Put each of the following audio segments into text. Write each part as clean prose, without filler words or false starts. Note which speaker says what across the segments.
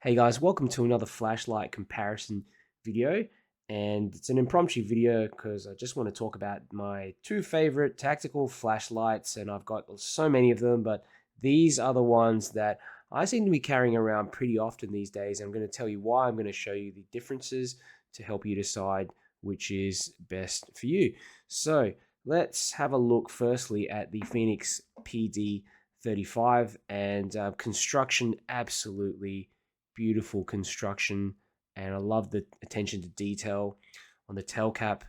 Speaker 1: Hey guys, welcome to another flashlight comparison video, and it's an impromptu video because I just want to talk about my two favorite tactical flashlights, and I've got so many of them, but these are the ones that I seem to be carrying around pretty often these days. I'm going to tell you why. I'm going to show you the differences to help you decide which is best for you. So let's have a look firstly at the Fenix PD35, and construction, absolutely beautiful construction, and I love the attention to detail on the tail cap,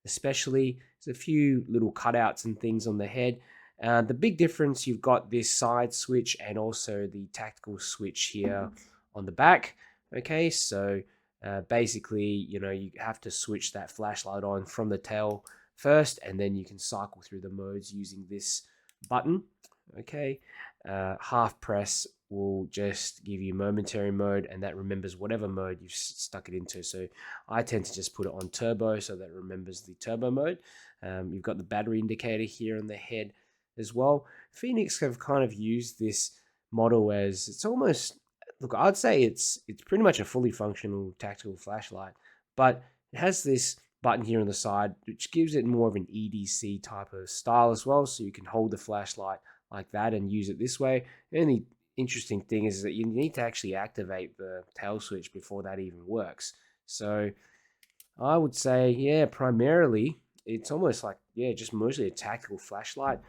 Speaker 1: especially. There's a few little cutouts and things on the head. The big difference, you've got this side switch and also the tactical switch here on the back. Okay, so basically, you have to switch that flashlight on from the tail first, and then you can cycle through the modes using this button. Okay, half press will just give you momentary mode, and that remembers whatever mode you've stuck it into. So I tend to just put it on turbo so that it remembers the turbo mode. You've got the battery indicator here on the head as well. Fenix have kind of used this model as, it's almost, look, I'd say it's pretty much a fully functional tactical flashlight, but it has this button here on the side which gives it more of an EDC type of style as well, so you can hold the flashlight like that and use it this way. And the interesting thing is that you need to actually activate the tail switch before that even works. So I would say, yeah, primarily it's almost like, yeah, just mostly a tactical flashlight.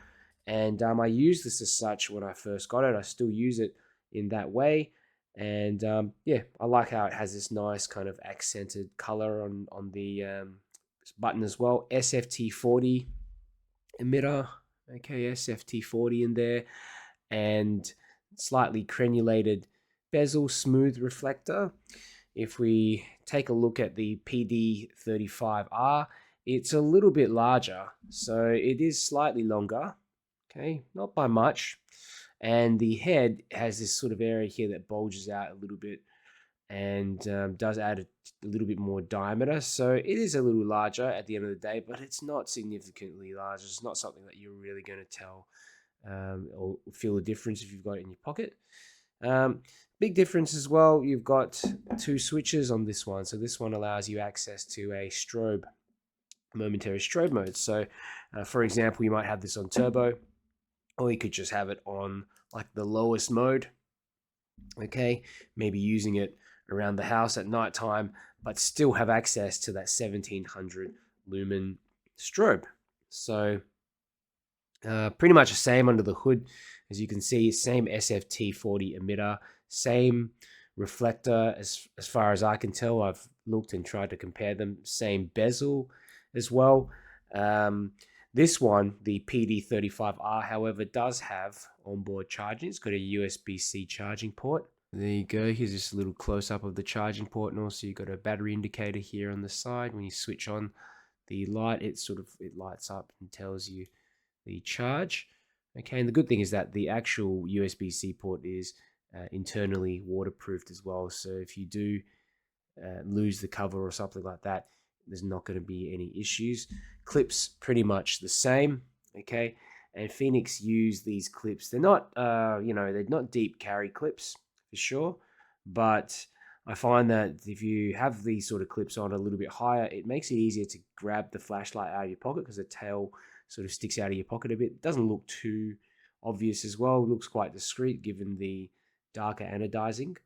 Speaker 1: And I used this as such when I first got it. I still use it in that way. And yeah, I like how it has this nice kind of accented color on the button as well. SFT40 emitter. Okay, SFT40 in there, and slightly crenulated bezel, smooth reflector. If we take a look at the PD35R, it's a little bit larger, so it is slightly longer. Okay, not by much. And the head has this sort of area here that bulges out a little bit, and does add a little bit more diameter. So it is a little larger at the end of the day, but it's not significantly larger. It's not something that you're really going to tell or feel the difference if you've got it in your pocket. Big difference as well, you've got two switches on this one. So this one allows you access to a strobe, momentary strobe mode. So for example, you might have this on turbo, or you could just have it on like the lowest mode. Okay, maybe using it around the house at nighttime, but still have access to that 1700 lumen strobe. So pretty much the same under the hood. As you can see, same SFT40 emitter, same reflector as far as I can tell. I've looked and tried to compare them. Same bezel as well. This one, the PD35R, however, does have onboard charging. It's got a USB-C charging port. There you go. Here's just a little close-up of the charging port, and also you've got a battery indicator here on the side. When you switch on the light, it lights up and tells you the charge. Okay, and the good thing is that the actual USB-C port is internally waterproofed as well. So if you do lose the cover or something like that, there's not going to be any issues. Clips pretty much the same. Okay, and Fenix use these clips. They're not they're not deep carry clips for sure, but I find that if you have these sort of clips on a little bit higher, it makes it easier to grab the flashlight out of your pocket because the tail sort of sticks out of your pocket a bit. It doesn't look too obvious as well. It looks quite discreet given the darker anodizing.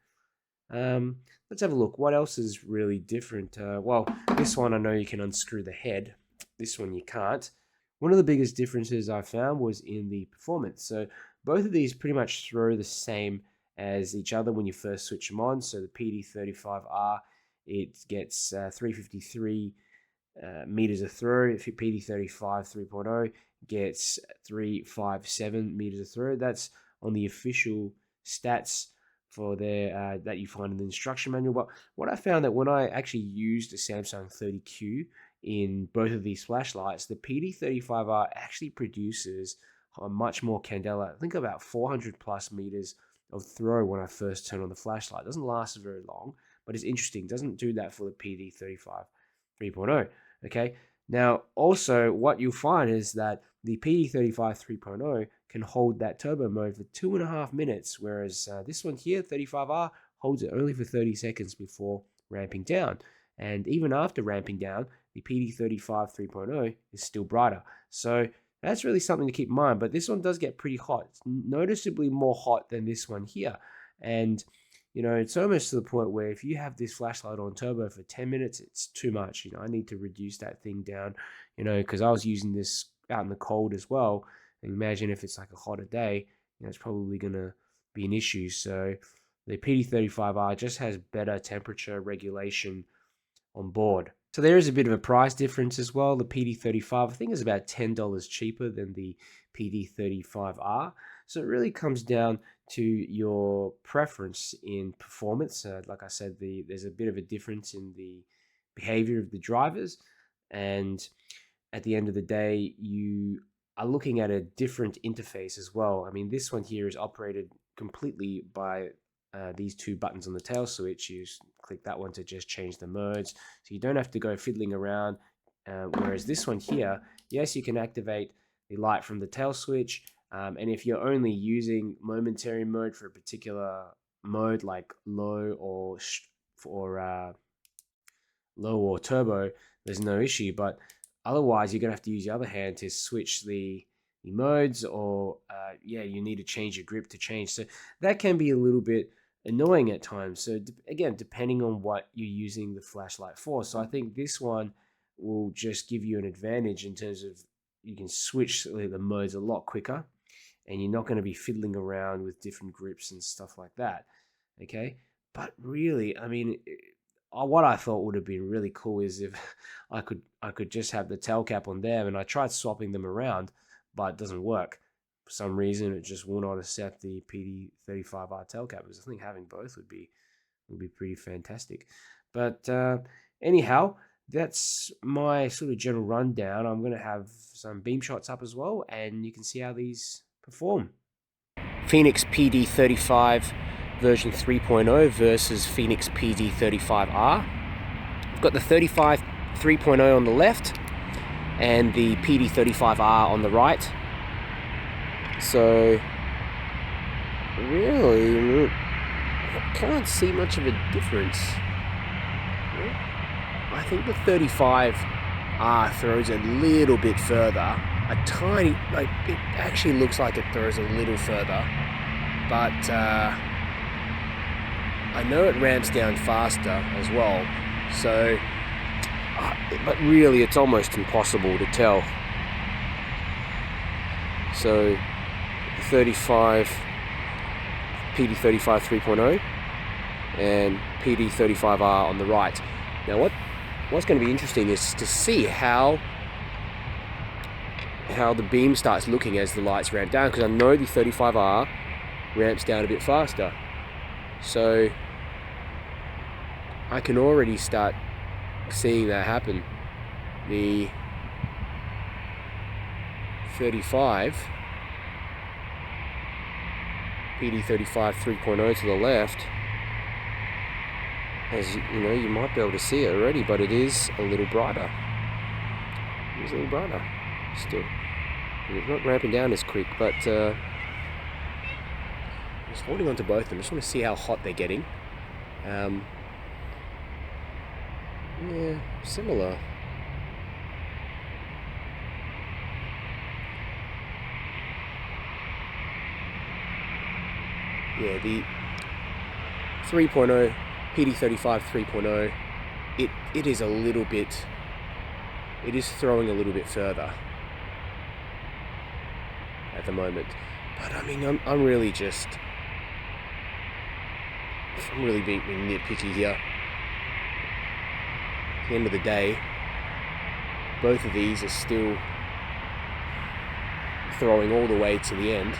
Speaker 1: Let's have a look. What else is really different? Well, this one I know you can unscrew the head. This one you can't. One of the biggest differences I found was in the performance. So both of these pretty much throw the same as each other when you first switch them on. So the PD35R, it gets 353 meters of throw. If your PD35 3.0 gets 357 meters of throw. That's on the official stats for their that you find in the instruction manual. But what I found that when I actually used a Samsung 30Q in both of these flashlights, the PD35R actually produces a much more candela. I think about 400 plus meters of throw when I first turn on the flashlight. It doesn't last very long, but it's interesting. It doesn't do that for the PD35 3.0. Okay. Now, also what you'll find is that the PD35 3.0 can hold that turbo mode for 2.5 minutes, whereas this one here, 35R, holds it only for 30 seconds before ramping down. And even after ramping down, the PD35 3.0 is still brighter. So that's really something to keep in mind. But this one does get pretty hot. It's noticeably more hot than this one here. And you know, it's almost to the point where if you have this flashlight on turbo for 10 minutes, it's too much. You know, I need to reduce that thing down, you know, because I was using this out in the cold as well. And imagine if it's like a hotter day, you know, it's probably going to be an issue. So the PD35R just has better temperature regulation on board. So there is a bit of a price difference as well. The PD35, I think, is about $10 cheaper than the PD35R. So it really comes down to your preference in performance. Like I said, there's a bit of a difference in the behavior of the drivers. And at the end of the day, you are looking at a different interface as well. I mean, this one here is operated completely by these two buttons on the tail switch. You click that one to just change the modes, so you don't have to go fiddling around. Whereas this one here, yes, you can activate the light from the tail switch, and if you're only using momentary mode for a particular mode like low or turbo, there's no issue. But otherwise, you're gonna have to use your other hand to switch the modes, or yeah, you need to change your grip to change. So that can be a little bit annoying at times. So again, depending on what you're using the flashlight for. So I think this one will just give you an advantage in terms of you can switch the modes a lot quicker, and you're not going to be fiddling around with different grips and stuff like that. Okay, but really, I mean, what I thought would have been really cool is if I could just have the tail cap on there, and I tried swapping them around, but it doesn't work. For some reason, it just will not accept the PD35R tail cap. I think having both would be pretty fantastic. But anyhow, that's my sort of general rundown. I'm going to have some beam shots up as well, and you can see how these perform. Fenix PD35 version 3.0 versus Fenix PD35R. I've got the 35 3.0 on the left and the PD35R on the right. So really, I can't see much of a difference. I think the 35R throws a little bit further, a tiny, like it actually looks like it throws a little further, but I know it ramps down faster as well. So, but really, it's almost impossible to tell. So, 35 PD35 3.0 and PD35R on the right. Now, what's going to be interesting is to see how the beam starts looking as the lights ramp down, because I know the 35R ramps down a bit faster. So I can already start seeing that happen. The 35 PD35 3.0 to the left, as you know, you might be able to see it already, but it is a little brighter. It is a little brighter still. It's not ramping down as quick, but I'm just holding on to both of them. I just want to see how hot they're getting. Yeah, similar. Yeah, the 3.0 PD35 3.0, it is a little bit, it is throwing a little bit further at the moment. But I mean, I'm really being nitpicky here. At the end of the day, both of these are still throwing all the way to the end.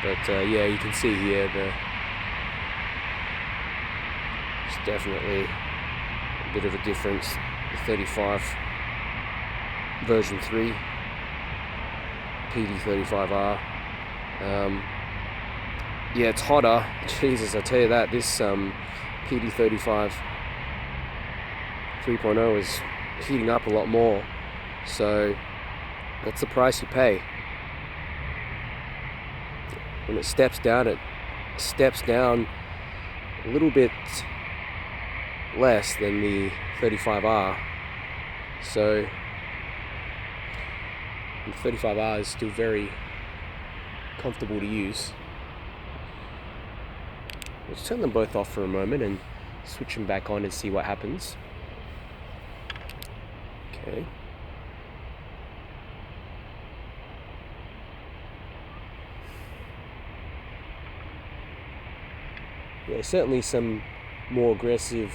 Speaker 1: But yeah, you can see here it's definitely a bit of a difference. The 35 version 3 PD35R. yeah, it's hotter. Jesus, I tell you that. This PD35 3.0 is heating up a lot more. So that's the price you pay. When it steps down a little bit less than the 35R. So the 35R is still very comfortable to use. Let's turn them both off for a moment and switch them back on and see what happens. Okay. Yeah, certainly some more aggressive.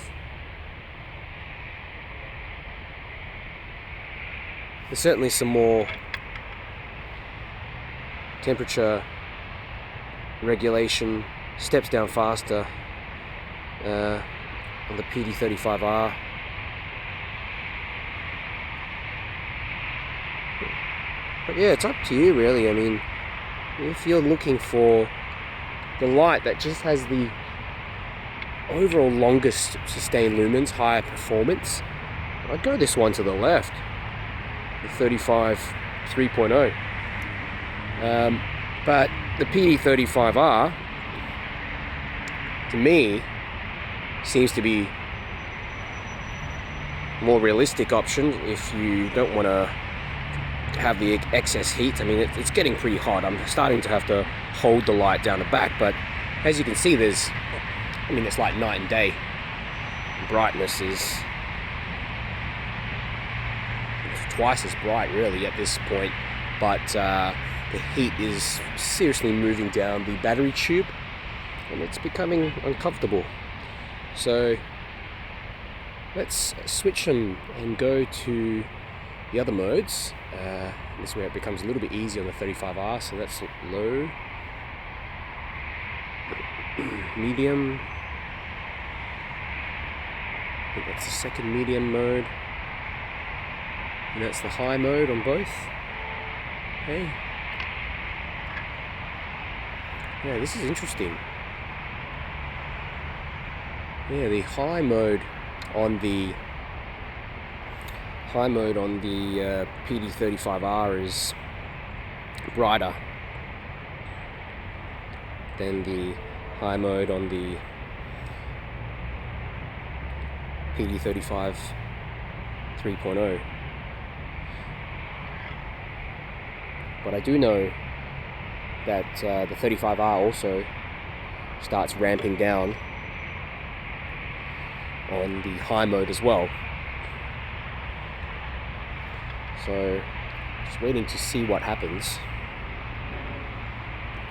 Speaker 1: There's certainly some more temperature regulation, steps down faster on the PD35R. But yeah, it's up to you really. I mean, if you're looking for the light that just has the overall longest sustained lumens, higher performance, I'd go this one to the left, the 35 3.0. But the PD35R, to me, seems to be a more realistic option if you don't want to have the excess heat. I mean, it's getting pretty hot. I'm starting to have to hold the light down the back, but as you can see, it's like night and day. Brightness is twice as bright really at this point, but the heat is seriously moving down the battery tube and it's becoming uncomfortable. So let's switch them and go to the other modes. This is where it becomes a little bit easier on the 35R. So that's low, medium. I think that's the second medium mode, and that's the high mode on both. Okay. Yeah, this is interesting. Yeah, the high mode on the PD35R is brighter than the high mode on the PD35 3.0. But I do know that the 35R also starts ramping down on the high mode as well. So just waiting to see what happens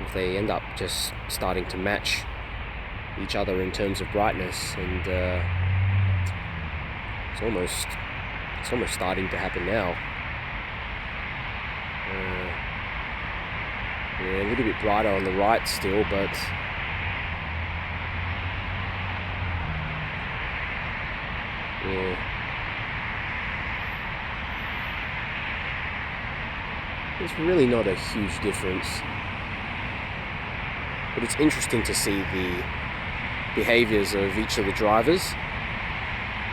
Speaker 1: if they end up just starting to match each other in terms of brightness, and it's almost starting to happen now. Yeah, a little bit brighter on the right still, but yeah. It's really not a huge difference, but it's interesting to see the behaviors of each of the drivers.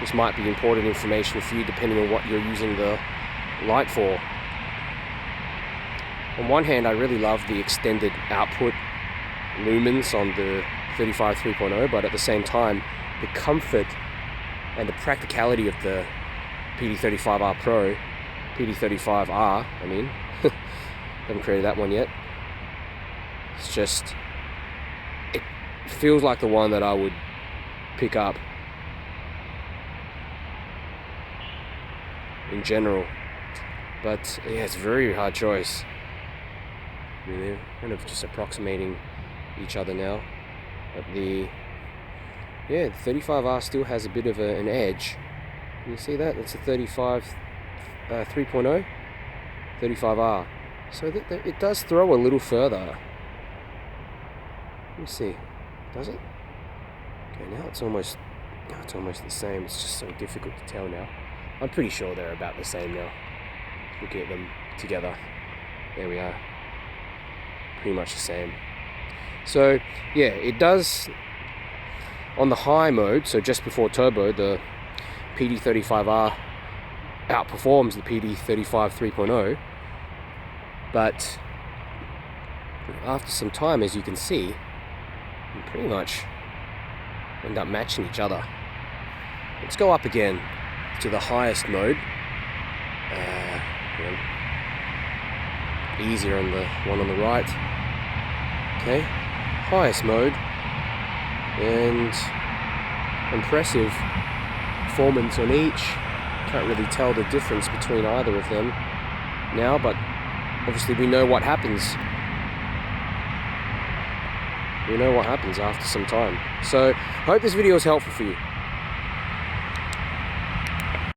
Speaker 1: This might be important information for you depending on what you're using the light for. On one hand, I really love the extended output lumens on the 35 3.0, but at the same time, the comfort and the practicality of the PD35R Pro, PD35R, I mean, haven't created that one yet. It's just, it feels like the one that I would pick up in general. But yeah, it's a very hard choice. I mean, they're kind of just approximating each other now. But the 35R still has a bit of an edge. Can you see that? That's a 35 3.0, 35R. So it does throw a little further. Let me see. Does it? Okay, now it's almost the same. It's just so difficult to tell now. I'm pretty sure they're about the same now. Looking at them together. There we are. Pretty much the same. So yeah, it does on the high mode, so just before turbo, the PD35R outperforms the PD35 3.0, but after some time, as you can see, you pretty much end up matching each other. Let's go up again to the highest mode. Easier on the one on the right. Okay, highest mode, and impressive performance on each. Can't really tell the difference between either of them now, but obviously we know what happens. We know what happens after some time. So, I hope this video is helpful for you.